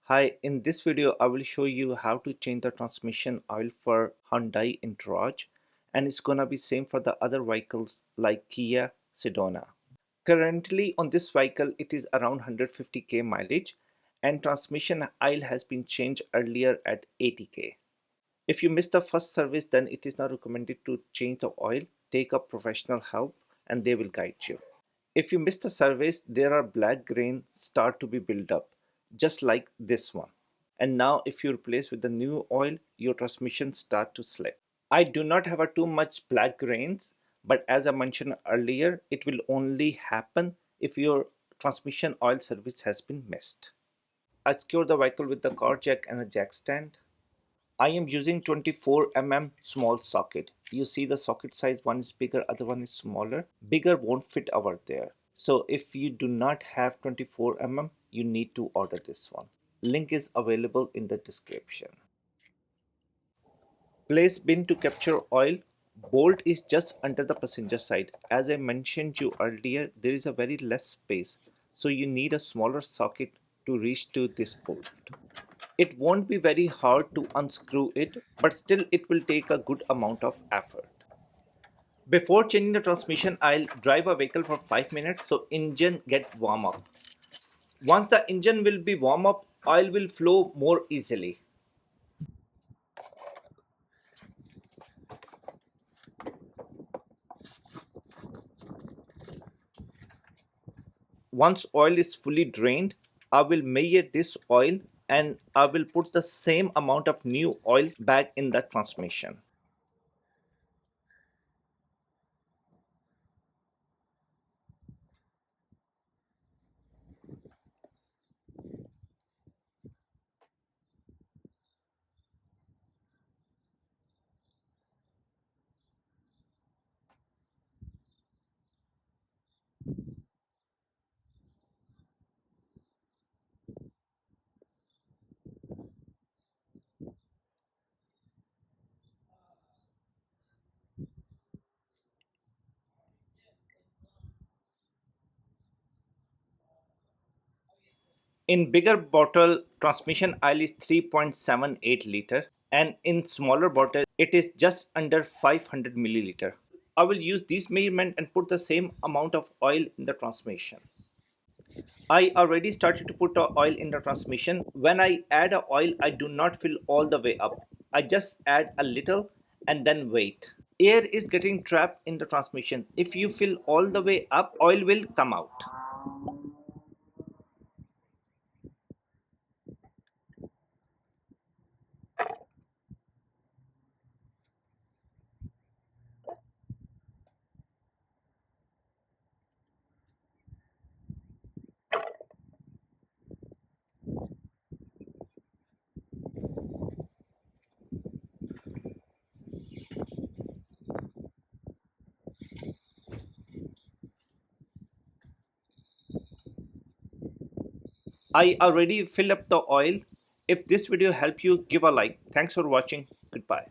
Hi, in this video I will show you how to change the transmission oil for Hyundai Entourage, and it's gonna be same for the other vehicles like Kia Sedona. Currently on this vehicle it is around 150k mileage and transmission oil has been changed earlier at 80k. If you miss the first service, then it is not recommended to change the oil. Take a professional help and they will guide you. If you miss the service, there are black grain start to be built up, just like this one. And now if you replace with the new oil, your transmission start to slip. I do not have a too much black grains, but as I mentioned earlier, it will only happen if your transmission oil service has been missed. I secure the vehicle with the car jack and a jack stand. I am using 24 mm small socket. You see the socket size, one is bigger, other one is smaller. Bigger won't fit over there. So if you do not have 24 mm, you need to order this one. Link is available in the description. Place bin to capture oil. Bolt is just under the passenger side. As I mentioned you earlier, there is a very less space. So you need a smaller socket to reach to this bolt. It won't be very hard to unscrew it, but still it will take a good amount of effort. Before changing the transmission, I'll drive a vehicle for 5 minutes so engine get warm up. Once the engine will be warm up, oil will flow more easily. Once oil is fully drained, I will measure this oil and I will put the same amount of new oil back in the transmission. In bigger bottle, transmission oil is 3.78 liter, and in smaller bottle, it is just under 500 milliliter. I will use this measurement and put the same amount of oil in the transmission. I already started to put the oil in the transmission. When I add a oil, I do not fill all the way up. I just add a little and then wait. Air is getting trapped in the transmission. If you fill all the way up, oil will come out. I already fill up the oil. If this video helped you, give a like. Thanks for watching. Goodbye.